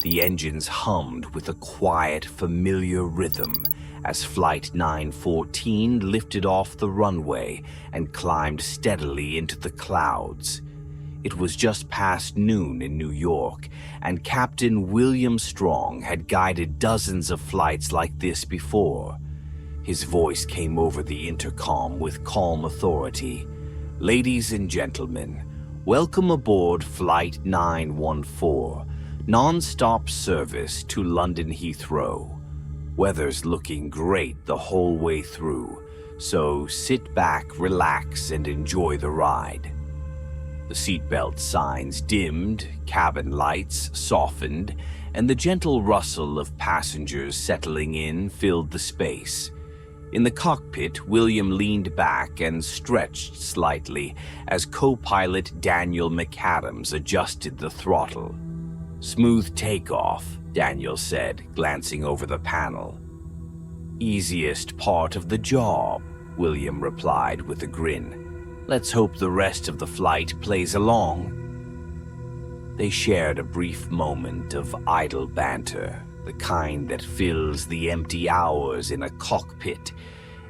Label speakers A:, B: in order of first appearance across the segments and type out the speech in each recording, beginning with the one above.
A: The engines hummed with a quiet, familiar rhythm as Flight 914 lifted off the runway and climbed steadily into the clouds. It was just past noon in New York, and Captain William Strong had guided dozens of flights like this before. His voice came over the intercom with calm authority. "Ladies and gentlemen, welcome aboard Flight 914, non-stop service to London Heathrow. Weather's looking great the whole way through, so sit back, relax, and enjoy the ride." The seatbelt signs dimmed, cabin lights softened, and the gentle rustle of passengers settling in filled the space. In the cockpit, William leaned back and stretched slightly as co-pilot Daniel McAdams adjusted the throttle. "Smooth takeoff," Daniel said, glancing over the panel. "Easiest part of the job," William replied with a grin. "Let's hope the rest of the flight plays along." They shared a brief moment of idle banter, the kind that fills the empty hours in a cockpit.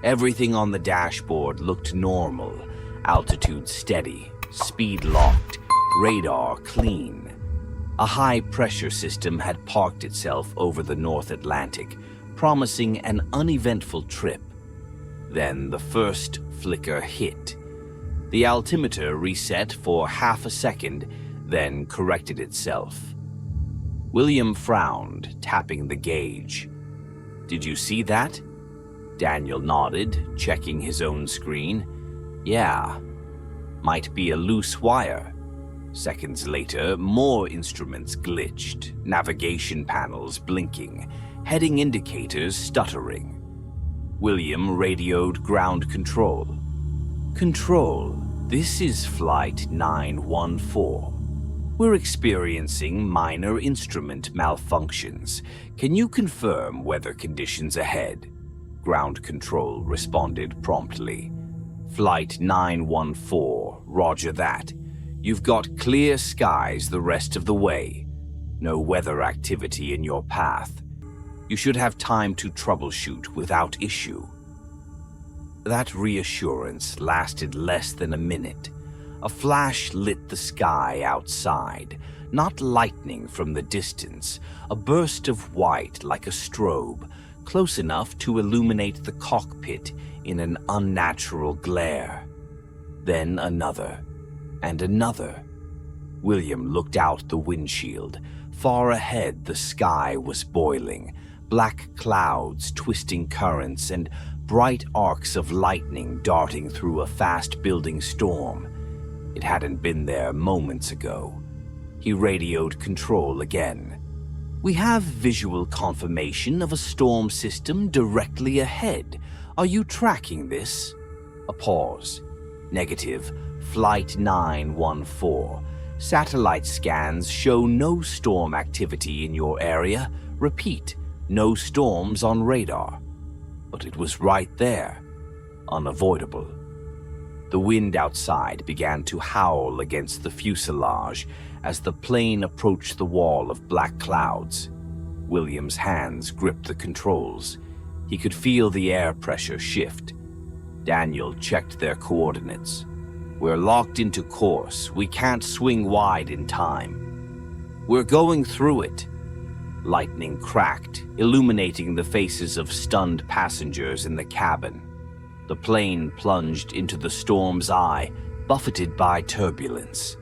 A: Everything on the dashboard looked normal, altitude steady, speed locked, radar clean. A high-pressure system had parked itself over the North Atlantic, promising an uneventful trip. Then the first flicker hit. The altimeter reset for half a second, then corrected itself. William frowned, tapping the gauge. "Did you see that?" Daniel nodded, checking his own screen. "Yeah, might be a loose wire." Seconds later, more instruments glitched, navigation panels blinking, heading indicators stuttering. William radioed ground control. "Control, this is Flight 914. We're experiencing minor instrument malfunctions. Can you confirm weather conditions ahead?" Ground control responded promptly. "Flight 914, roger that. You've got clear skies the rest of the way. No weather activity in your path. You should have time to troubleshoot without issue." That reassurance lasted less than a minute. A flash lit the sky outside, not lightning from the distance, a burst of white like a strobe, close enough to illuminate the cockpit in an unnatural glare. Then another, and another. William looked out the windshield. Far ahead, the sky was boiling, black clouds twisting currents and bright arcs of lightning darting through a fast-building storm. It hadn't been there moments ago. He radioed control again. "We have visual confirmation of a storm system directly ahead. Are you tracking this?" A pause. "Negative. Flight 914. Satellite scans show no storm activity in your area. Repeat, no storms on radar." But it was right there, unavoidable. The wind outside began to howl against the fuselage as the plane approached the wall of black clouds. William's hands gripped the controls. He could feel the air pressure shift. Daniel checked their coordinates. "We're locked into course. We can't swing wide in time." "We're going through it." Lightning cracked, illuminating the faces of stunned passengers in the cabin. The plane plunged into the storm's eye, buffeted by turbulence.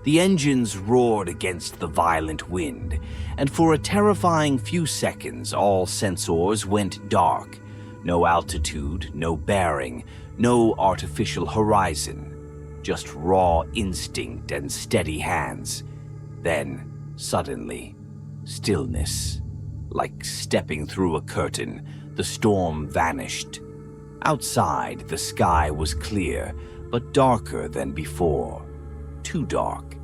A: The engines roared against the violent wind, and for a terrifying few seconds all sensors went dark. No altitude, no bearing, no artificial horizon. Just raw instinct and steady hands. Then, suddenly, stillness. Like stepping through a curtain, the storm vanished. Outside, the sky was clear, but darker than before. Too dark.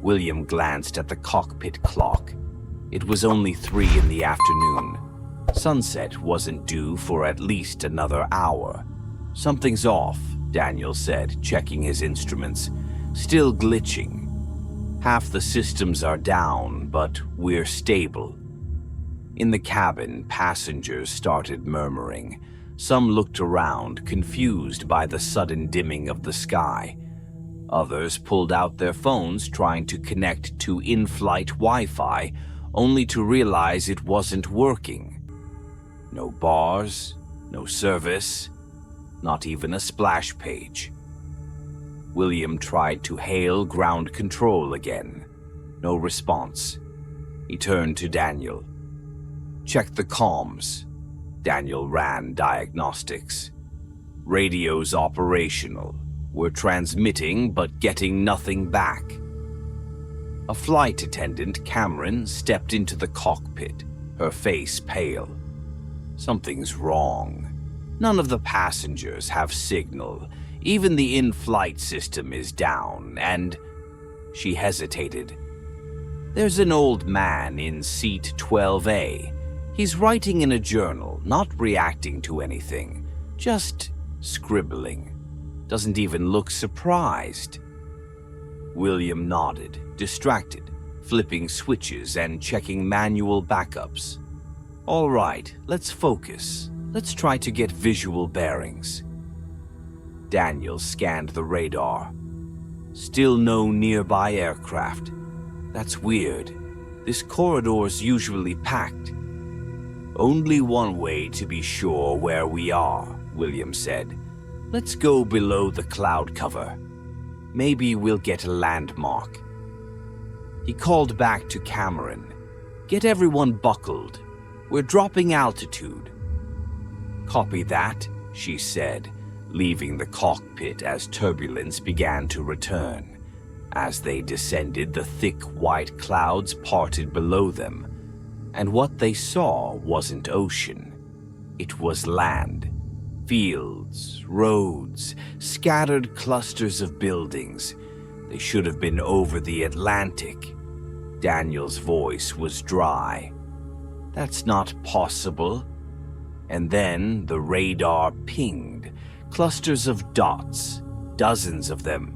A: William glanced at the cockpit clock. It was only 3 in the afternoon. Sunset wasn't due for at least another hour. "Something's off," Daniel said, checking his instruments. "Still glitching." Half the systems are down, but we're stable." In the cabin, passengers started murmuring. Some looked around, confused by the sudden dimming of the sky. Others pulled out their phones trying to connect to in-flight Wi-Fi, only to realize it wasn't working. No bars, no service, not even a splash page. William tried to hail ground control again. No response. He turned to Daniel. "Check the comms." Daniel ran diagnostics. "Radio's operational. We're transmitting but getting nothing back." A flight attendant, Cameron, stepped into the cockpit, her face pale. "Something's wrong. None of the passengers have signal. Even the in-flight system is down, and..." She hesitated. "There's an old man in seat 12A. He's writing in a journal, not reacting to anything, just scribbling. Doesn't even look surprised." William nodded, distracted, flipping switches and checking manual backups. "All right, let's focus. Let's try to get visual bearings." Daniel scanned the radar. Still no nearby aircraft. That's weird. This corridor's usually packed. "Only one way to be sure where we are," William said. "Let's go below the cloud cover. Maybe we'll get a landmark." He called back to Cameron. "Get everyone buckled. We're dropping altitude." "Copy that," she said, leaving the cockpit as turbulence began to return. As they descended, the thick white clouds parted below them, and what they saw wasn't ocean. It was land. Fields, roads, scattered clusters of buildings. They should have been over the Atlantic. Daniel's voice was dry. "That's not possible." And then the radar pinged. Clusters of dots, dozens of them.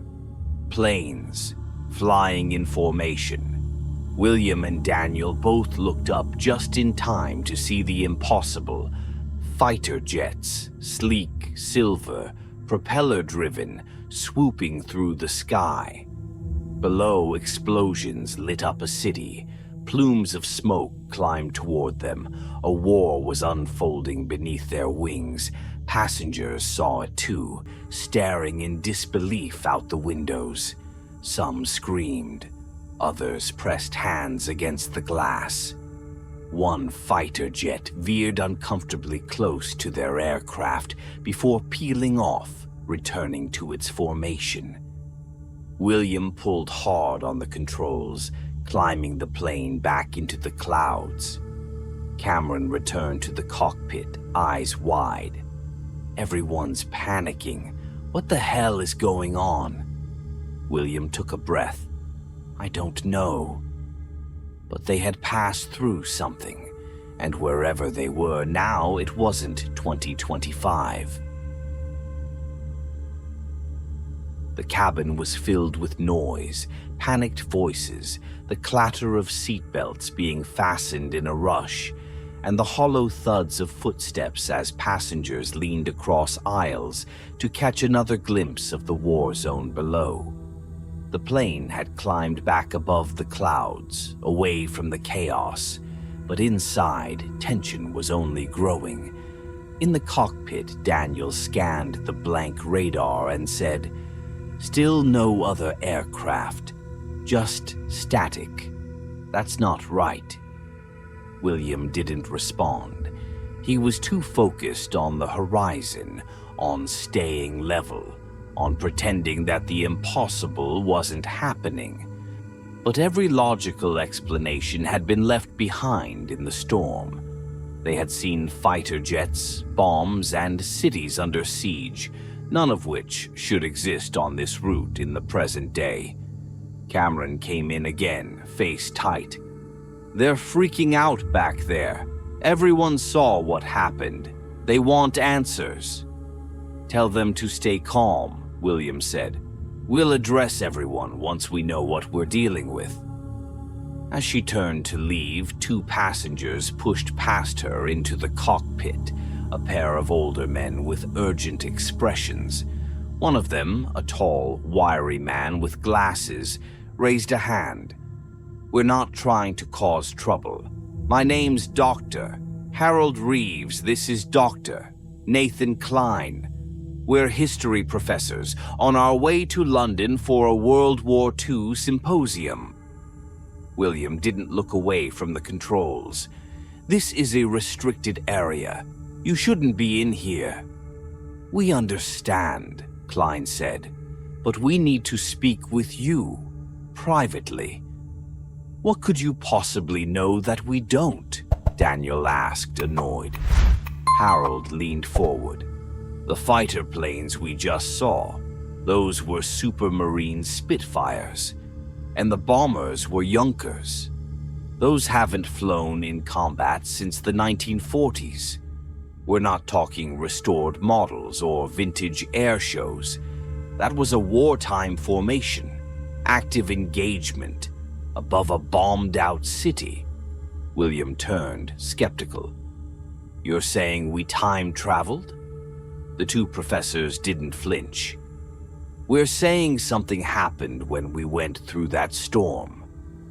A: Planes, flying in formation. William and Daniel both looked up just in time to see the impossible. Fighter jets, sleek, silver, propeller-driven, swooping through the sky. Below, explosions lit up a city. Plumes of smoke climbed toward them. A war was unfolding beneath their wings. Passengers saw it too, staring in disbelief out the windows. Some screamed. Others pressed hands against the glass. One fighter jet veered uncomfortably close to their aircraft before peeling off, returning to its formation. William pulled hard on the controls, climbing the plane back into the clouds. Cameron returned to the cockpit, eyes wide. Everyone's panicking. What the hell is going on? William took a breath. I don't know. But they had passed through something, and wherever they were now, it wasn't 2025. The cabin was filled with noise, panicked voices, the clatter of seatbelts being fastened in a rush, and the hollow thuds of footsteps as passengers leaned across aisles to catch another glimpse of the war zone below. The plane had climbed back above the clouds, away from the chaos, but inside, tension was only growing. In the cockpit, Daniel scanned the blank radar and said, "Still no other aircraft, just static. That's not right." William didn't respond. He was too focused on the horizon, on staying level, on pretending that the impossible wasn't happening. But every logical explanation had been left behind in the storm. They had seen fighter jets, bombs, and cities under siege, none of which should exist on this route in the present day. Cameron came in again, face tight. "They're freaking out back there. Everyone saw what happened. They want answers." "Tell them to stay calm," William said. We'll address everyone once we know what we're dealing with." As she turned to leave, 2 passengers pushed past her into the cockpit, a pair of older men with urgent expressions. One of them, a tall, wiry man with glasses, raised a hand. "We're not trying to cause trouble. My name's Dr. Harold Reeves. This is Dr. Nathan Klein. We're history professors on our way to London for a World War II symposium." William didn't look away from the controls. "This is a restricted area. You shouldn't be in here." "We understand," Klein said, "but we need to speak with you, privately." "What could you possibly know that we don't?" Daniel asked, annoyed. Harold leaned forward. "The fighter planes we just saw, those were Supermarine Spitfires, and the bombers were Junkers. Those haven't flown in combat since the 1940s. We're not talking restored models or vintage air shows. That was a wartime formation, active engagement, above a bombed-out city." William turned, skeptical. "You're saying we time-traveled?" The 2 professors didn't flinch. "We're saying something happened when we went through that storm.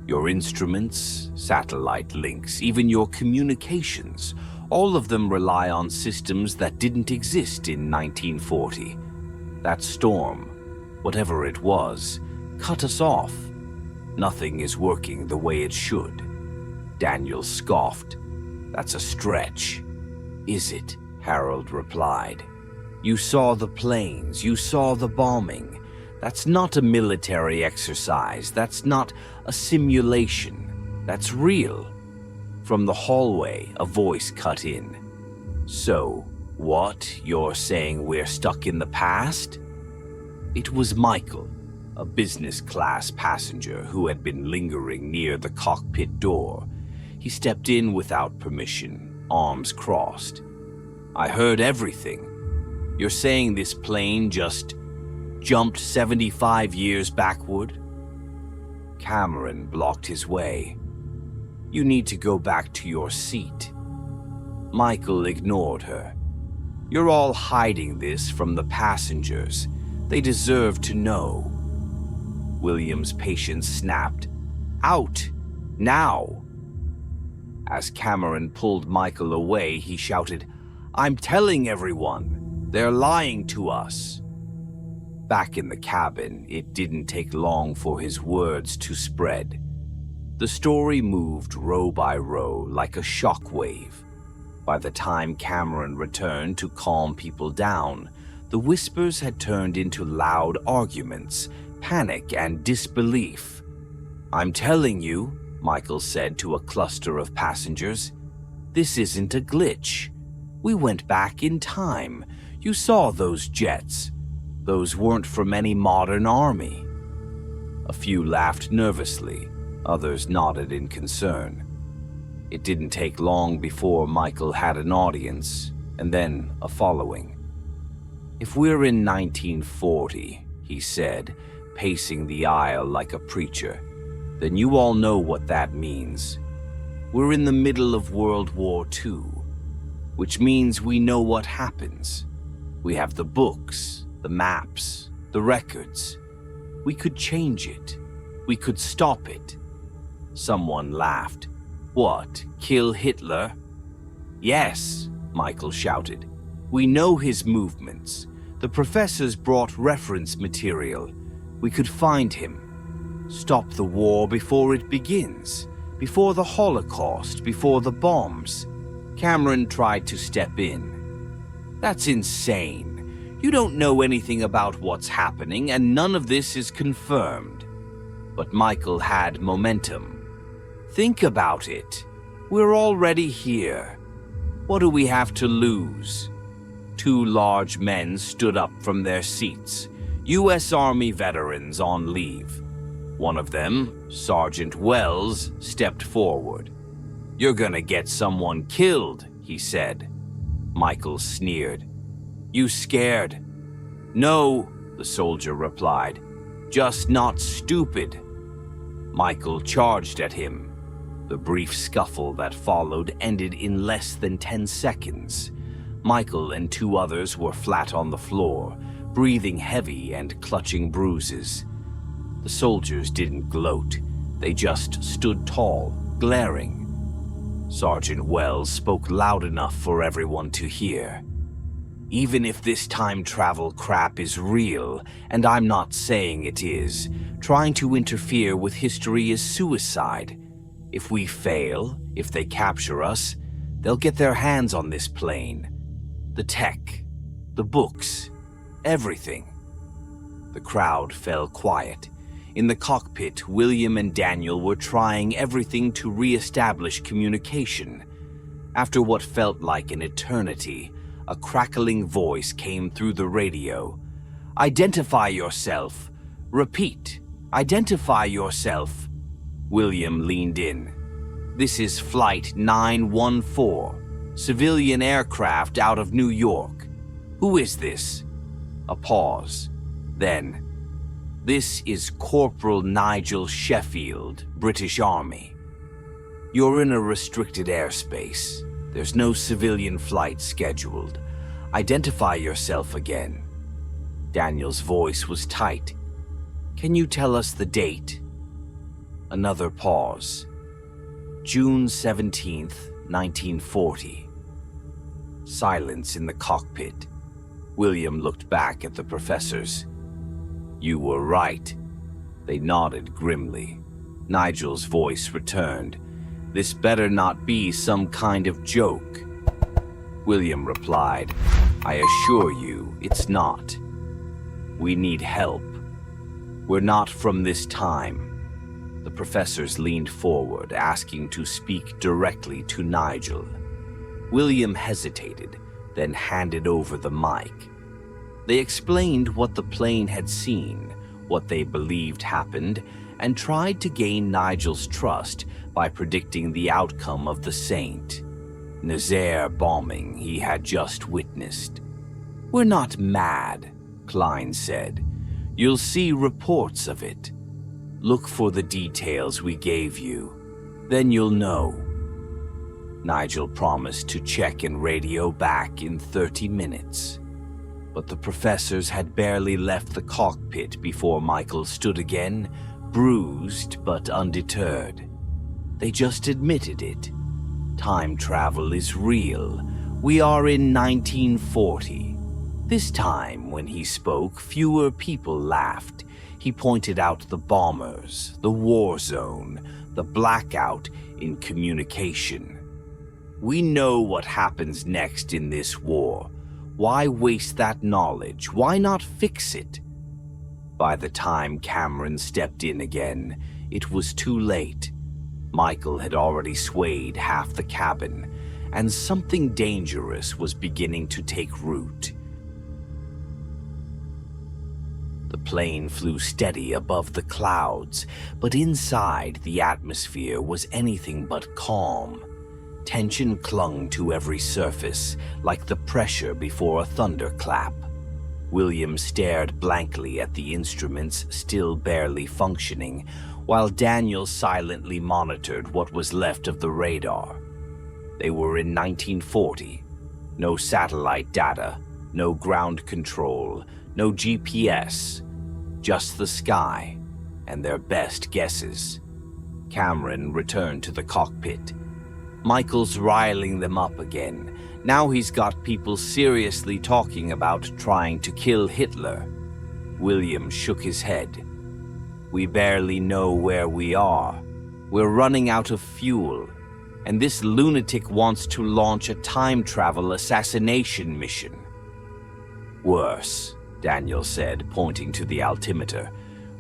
A: Your instruments, satellite links, even your communications, all of them rely on systems that didn't exist in 1940. That storm, whatever it was, cut us off. Nothing is working the way it should." Daniel scoffed. "That's a stretch." "Is it?" Harold replied. "You saw the planes, you saw the bombing. That's not a military exercise, that's not a simulation, that's real." From the hallway, a voice cut in. "So, what, you're saying we're stuck in the past?" It was Michael, a business-class passenger who had been lingering near the cockpit door. He stepped in without permission, arms crossed. "I heard everything. You're saying this plane just jumped 75 years backward?" Cameron blocked his way. "You need to go back to your seat." Michael ignored her. "You're all hiding this from the passengers. They deserve to know." William's patience snapped. "Out! Now!" As Cameron pulled Michael away, he shouted, "I'm telling everyone! They're lying to us!" Back in the cabin, it didn't take long for his words to spread. The story moved row by row like a shockwave. By the time Cameron returned to calm people down, the whispers had turned into loud arguments, panic, and disbelief. "I'm telling you," Michael said to a cluster of passengers, "this isn't a glitch. We went back in time. You saw those jets. Those weren't from any modern army." A few laughed nervously, others nodded in concern. It didn't take long before Michael had an audience, and then a following. "If we're in 1940, he said, pacing the aisle like a preacher, then you all know what that means. We're in the middle of World War II, which means we know what happens. We have the books, the maps, the records. We could change it. We could stop it." Someone laughed. "What, kill Hitler?" "Yes," Michael shouted. "We know his movements. The professors brought reference material. We could find him. Stop the war before it begins, before the Holocaust, before the bombs." Cameron tried to step in. "That's insane. You don't know anything about what's happening, and none of this is confirmed." But Michael had momentum. "Think about it. We're already here. What do we have to lose?" 2 large men stood up from their seats, U.S. Army veterans on leave. One of them, Sergeant Wells, stepped forward. "You're gonna get someone killed," he said. Michael sneered. "You scared?" "No," the soldier replied. Just not stupid. Michael charged at him. The brief scuffle that followed ended in less than 10 seconds. Michael and 2 others were flat on the floor, breathing heavy and clutching bruises. The soldiers didn't gloat. They just stood tall, glaring. Sergeant Wells spoke loud enough for everyone to hear. Even if this time travel crap is real, and I'm not saying it is, trying to interfere with history is suicide. If we fail, if they capture us, they'll get their hands on this plane. The tech, the books, everything. The crowd fell quiet. In the cockpit, William and Daniel were trying everything to re-establish communication. After what felt like an eternity, a crackling voice came through the radio. "Identify yourself. Repeat. Identify yourself." William leaned in. "This is Flight 914, civilian aircraft out of New York. Who is this?" A pause. Then, "This is Corporal Nigel Sheffield, British Army. You're in a restricted airspace. There's no civilian flight scheduled. Identify yourself again." Daniel's voice was tight. "Can you tell us the date?" Another pause. "June 17th, 1940. Silence in the cockpit. William looked back at the professors. "You were right." They nodded grimly. Nigel's voice returned. "This better not be some kind of joke." William replied, "I assure you, it's not. We need help. We're not from this time." The professors leaned forward, asking to speak directly to Nigel. William hesitated, then handed over the mic. They explained what the plane had seen, what they believed happened, and tried to gain Nigel's trust by predicting the outcome of the Saint. Nazaire bombing he had just witnessed. "We're not mad," Klein said. "You'll see reports of it. Look for the details we gave you. Then you'll know." Nigel promised to check and radio back in 30 minutes. But the professors had barely left the cockpit before Michael stood again, bruised but undeterred. They just admitted it. Time travel is real. We are in 1940. This time, when he spoke, fewer people laughed. He pointed out the bombers, the war zone, the blackout in communication. "We know what happens next in this war. Why waste that knowledge? Why not fix it?" By the time Cameron stepped in again, it was too late. Michael had already swayed half the cabin, and something dangerous was beginning to take root. The plane flew steady above the clouds, but inside the atmosphere was anything but calm. Tension clung to every surface, like the pressure before a thunderclap. William stared blankly at the instruments still barely functioning, while Daniel silently monitored what was left of the radar. They were in 1940. No satellite data, no ground control, no GPS. Just the sky, and their best guesses. Cameron returned to the cockpit. "Michael's riling them up again. Now he's got people seriously talking about trying to kill Hitler." William shook his head. "We barely know where we are. We're running out of fuel, and this lunatic wants to launch a time travel assassination mission." "Worse," Daniel said, pointing to the altimeter.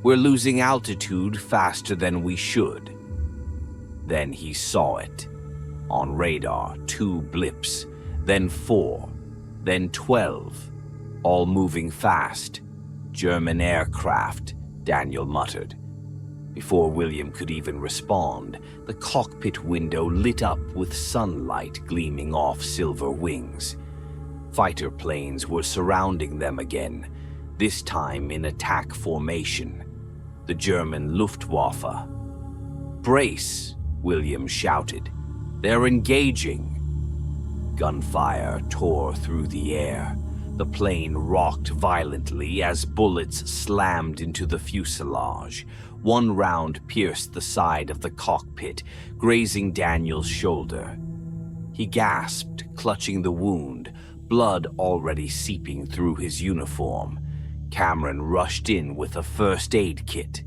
A: "We're losing altitude faster than we should." Then he saw it. On radar, 2 blips, then 4, then 12, all moving fast. "German aircraft," Daniel muttered. Before William could even respond, the cockpit window lit up with sunlight gleaming off silver wings. Fighter planes were surrounding them again, this time in attack formation. the German Luftwaffe. "Brace," William shouted. "They're engaging." Gunfire tore through the air. The plane rocked violently as bullets slammed into the fuselage. One round pierced the side of the cockpit, grazing Daniel's shoulder. He gasped, clutching the wound, blood already seeping through his uniform. Cameron rushed in with a first aid kit.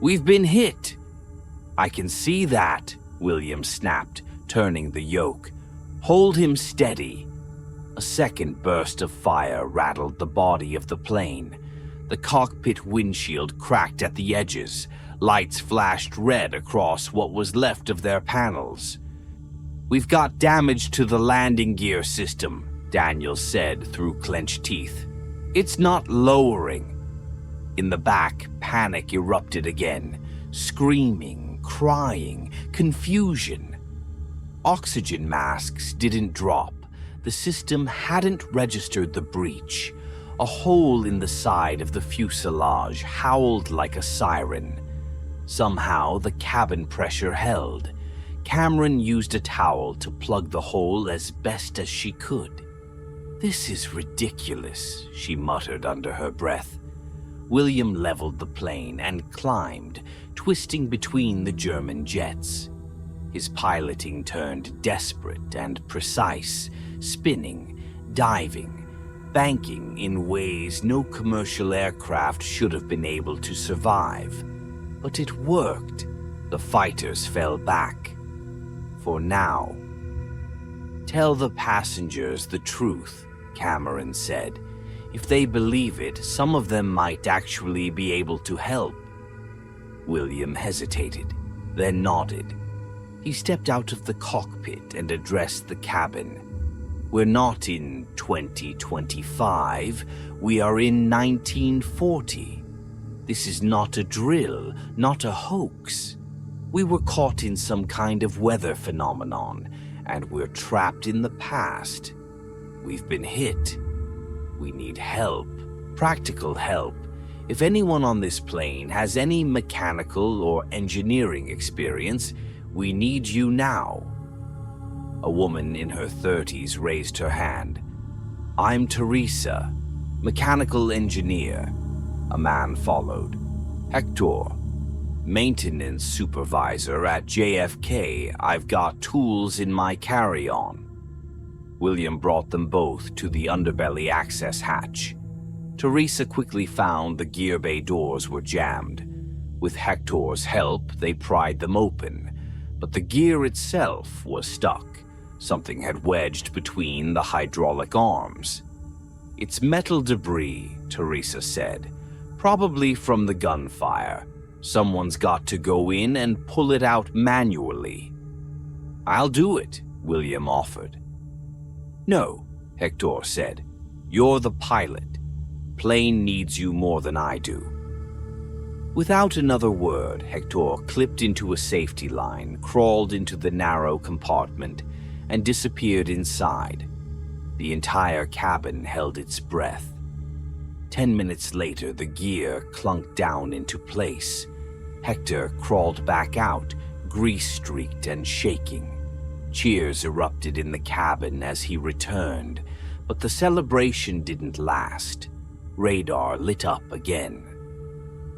A: "We've been hit." "I can see that," William snapped, turning the yoke. "Hold him steady." A second burst of fire rattled the body of the plane. The cockpit windshield cracked at the edges. Lights flashed red across what was left of their panels. "We've got damage to the landing gear system," Daniel said through clenched teeth. "It's not lowering." In the back, panic erupted again. Screaming, crying, confusion. Oxygen masks didn't drop. The system hadn't registered the breach. A hole in the side of the fuselage howled like a siren. Somehow the cabin pressure held. Cameron used a towel to plug the hole as best as she could. "This is ridiculous," she muttered under her breath. William leveled the plane and climbed, twisting between the German jets. His piloting turned desperate and precise, spinning, diving, banking in ways no commercial aircraft should have been able to survive. But it worked. The fighters fell back. For now. "Tell the passengers the truth," Cameron said. "If they believe it, some of them might actually be able to help." William hesitated, then nodded. He stepped out of the cockpit and addressed the cabin. "We're not in 2025, we are in 1940. This is not a drill, not a hoax. We were caught in some kind of weather phenomenon, and we're trapped in the past. We've been hit. We need help, practical help. If anyone on this plane has any mechanical or engineering experience, we need you now." A woman in her 30s raised her hand. "I'm Teresa, mechanical engineer." A man followed. "Hector, maintenance supervisor at JFK. I've got tools in my carry-on." William brought them both to the underbelly access hatch. Teresa quickly found the gear bay doors were jammed. With Hector's help, they pried them open, but the gear itself was stuck. Something had wedged between the hydraulic arms. "It's metal debris," Teresa said. "Probably from the gunfire. Someone's got to go in and pull it out manually." "I'll do it," William offered. "No," Hector said. "You're the pilot. Plane needs you more than I do." Without another word, Hector clipped into a safety line, crawled into the narrow compartment, and disappeared inside. The entire cabin held its breath. 10 minutes later, the gear clunked down into place. Hector crawled back out, grease-streaked and shaking. Cheers erupted in the cabin as he returned, but the celebration didn't last. Radar lit up again.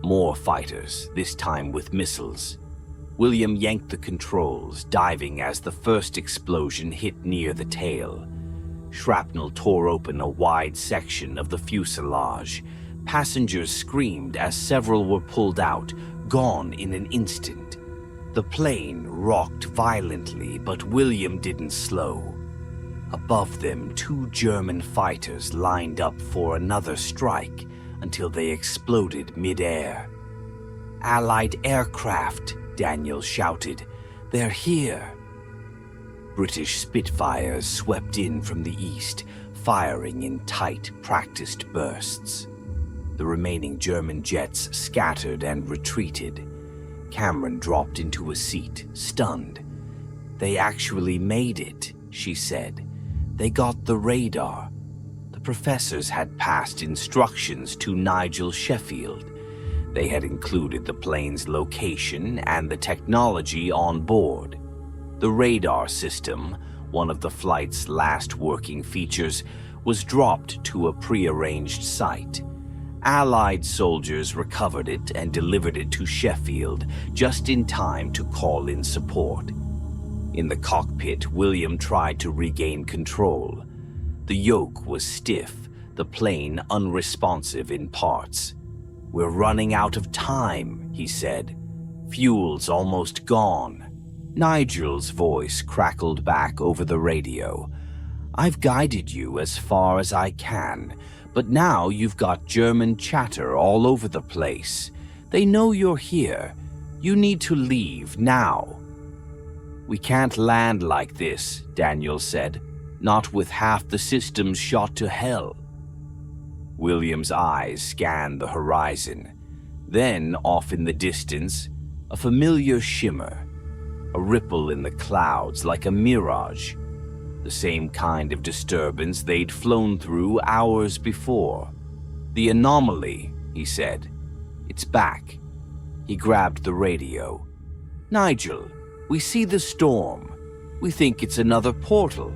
A: More fighters, this time with missiles. William yanked the controls, diving as the first explosion hit near the tail. Shrapnel tore open a wide section of the fuselage. Passengers screamed as several were pulled out, gone in an instant. The plane rocked violently, but William didn't slow. Above them, 2 German fighters lined up for another strike until they exploded mid-air. "Allied aircraft," Daniel shouted. "They're here." British Spitfires swept in from the east, firing in tight, practiced bursts. The remaining German jets scattered and retreated. Cameron dropped into a seat, stunned. "They actually made it," she said. "They got the radar." The professors had passed instructions to Nigel Sheffield. They had included the plane's location and the technology on board. The radar system, one of the flight's last working features, was dropped to a prearranged site. Allied soldiers recovered it and delivered it to Sheffield just in time to call in support. In the cockpit, William tried to regain control. The yoke was stiff, the plane unresponsive in parts. "We're running out of time," he said. "Fuel's almost gone." Nigel's voice crackled back over the radio. "I've guided you as far as I can, but now you've got German chatter all over the place. They know you're here. You need to leave now." "We can't land like this," Daniel said. "Not with half the systems shot to hell." William's eyes scanned the horizon. Then, off in the distance, a familiar shimmer. A ripple in the clouds like a mirage. The same kind of disturbance they'd flown through hours before. "The anomaly," he said. "It's back." He grabbed the radio. "Nigel, we see the storm. We think it's another portal."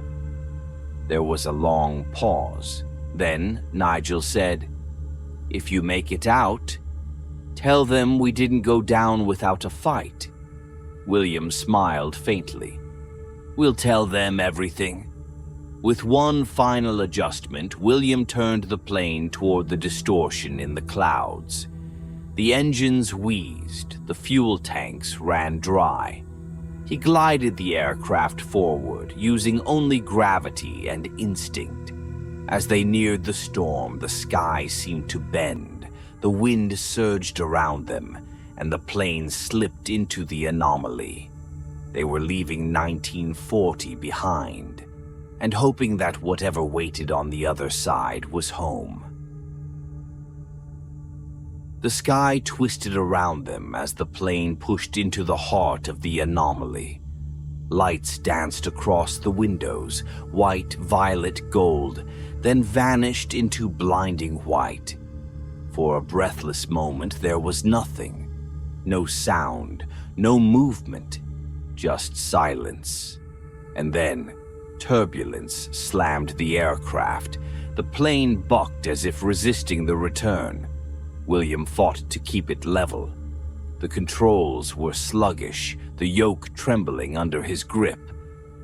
A: There was a long pause. Then Nigel said, "If you make it out, tell them we didn't go down without a fight." William smiled faintly. "We'll tell them everything." With one final adjustment, William turned the plane toward the distortion in the clouds. The engines wheezed, the fuel tanks ran dry. He glided the aircraft forward, using only gravity and instinct. As they neared the storm, the sky seemed to bend, the wind surged around them, and the plane slipped into the anomaly. They were leaving 1940 behind, and hoping that whatever waited on the other side was home. The sky twisted around them as the plane pushed into the heart of the anomaly. Lights danced across the windows, white, violet, gold, then vanished into blinding white. For a breathless moment, there was nothing. No sound, no movement, just silence. And then, turbulence slammed the aircraft. The plane bucked as if resisting the return. William fought to keep it level. The controls were sluggish, the yoke trembling under his grip.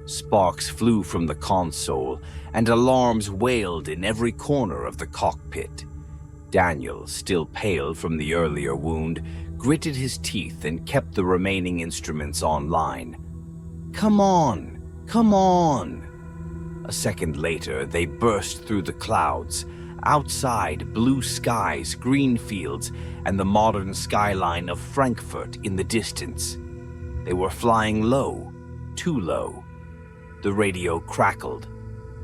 A: Sparks flew from the console, and alarms wailed in every corner of the cockpit. Daniel, still pale from the earlier wound, gritted his teeth and kept the remaining instruments online. "Come on! Come on!" A second later, they burst through the clouds. Outside, blue skies, green fields, and the modern skyline of Frankfurt in the distance. They were flying low, too low. The radio crackled.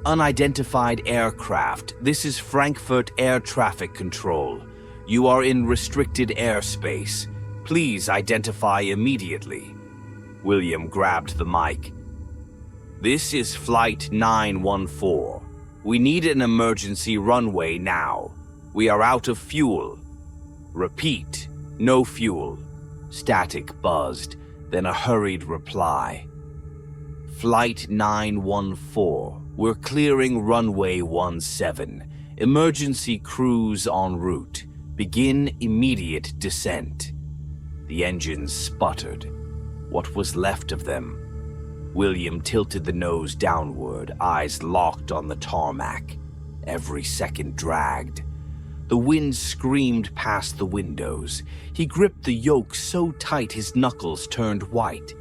A: "Unidentified aircraft, this is Frankfurt Air Traffic Control. You are in restricted airspace. Please identify immediately." William grabbed the mic. "This is Flight 914. We need an emergency runway now. We are out of fuel." "Repeat, no fuel." Static buzzed, then a hurried reply. "Flight 914. We're clearing runway 17. Emergency cruise en route. Begin immediate descent." The engines sputtered. What was left of them? William tilted the nose downward, eyes locked on the tarmac. Every second dragged. The wind screamed past the windows. He gripped the yoke so tight his knuckles turned white.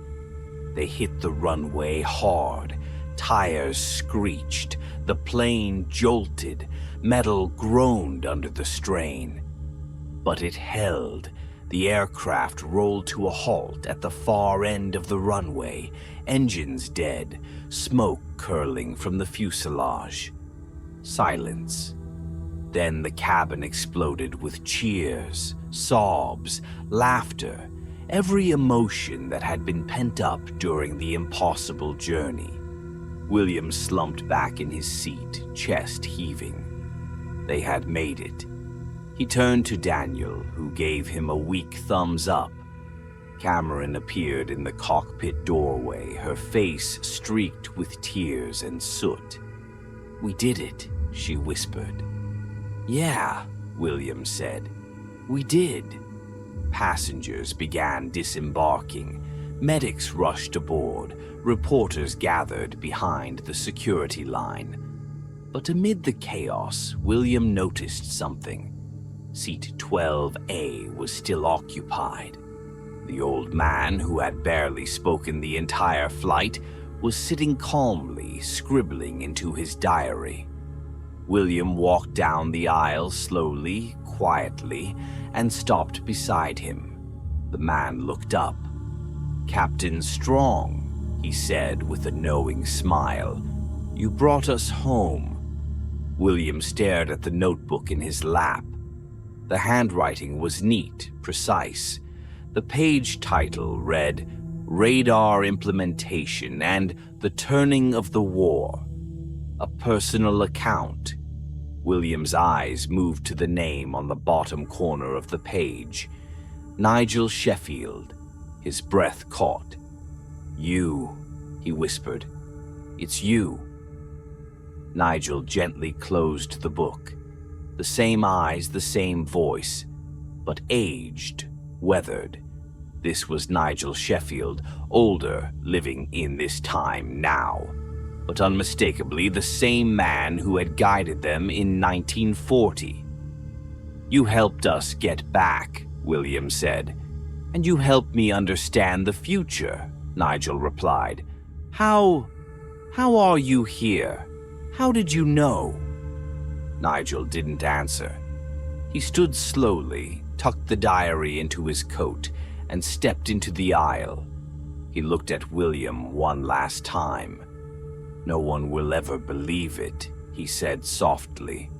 A: They hit the runway hard. Tires screeched. The plane jolted. Metal groaned under the strain. But it held. The aircraft rolled to a halt at the far end of the runway, engines dead, smoke curling from the fuselage. Silence. Then the cabin exploded with cheers, sobs, laughter, every emotion that had been pent up during the impossible journey. William slumped back in his seat, chest heaving. They had made it. He turned to Daniel, who gave him a weak thumbs up. Cameron appeared in the cockpit doorway, her face streaked with tears and soot. "We did it," she whispered. "Yeah," William said. "We did." Passengers began disembarking. Medics rushed aboard. Reporters gathered behind the security line. But amid the chaos, William noticed something. Seat 12A was still occupied. The old man, who had barely spoken the entire flight, was sitting calmly, scribbling into his diary. William walked down the aisle slowly, quietly, and stopped beside him. The man looked up. "Captain Strong," he said with a knowing smile, "you brought us home." William stared at the notebook in his lap. The handwriting was neat, precise. The page title read, "Radar Implementation and the Turning of the War." A personal account. William's eyes moved to the name on the bottom corner of the page. Nigel Sheffield. His breath caught. "You," he whispered. "It's you." Nigel gently closed the book. The same eyes, the same voice, but aged, weathered. This was Nigel Sheffield, older, living in this time now, but unmistakably the same man who had guided them in 1940. "You helped us get back," William said. "And you helped me understand the future," Nigel replied. How are you here? How did you know?" Nigel didn't answer. He stood slowly, tucked the diary into his coat, and stepped into the aisle. He looked at William one last time. "No one will ever believe it," he said softly.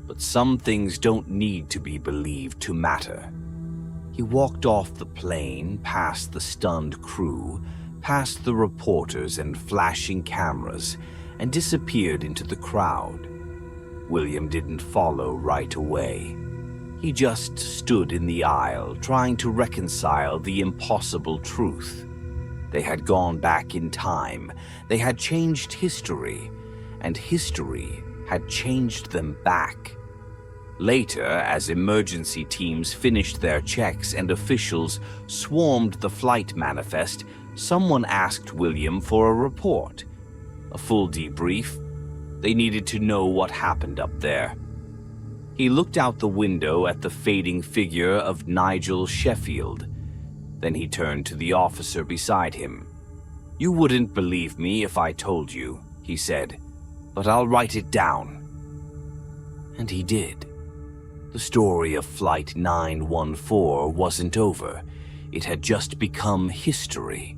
A: "But some things don't need to be believed to matter." He walked off the plane, past the stunned crew, past the reporters and flashing cameras, and disappeared into the crowd. William didn't follow right away. He just stood in the aisle, trying to reconcile the impossible truth. They had gone back in time. They had changed history, and history had changed them back. Later, as emergency teams finished their checks and officials swarmed the flight manifest, someone asked William for a report. A full debrief. They needed to know what happened up there. He looked out the window at the fading figure of Nigel Sheffield. Then he turned to the officer beside him. "You wouldn't believe me if I told you," he said, "but I'll write it down." And he did. The story of Flight 914 wasn't over. It had just become history.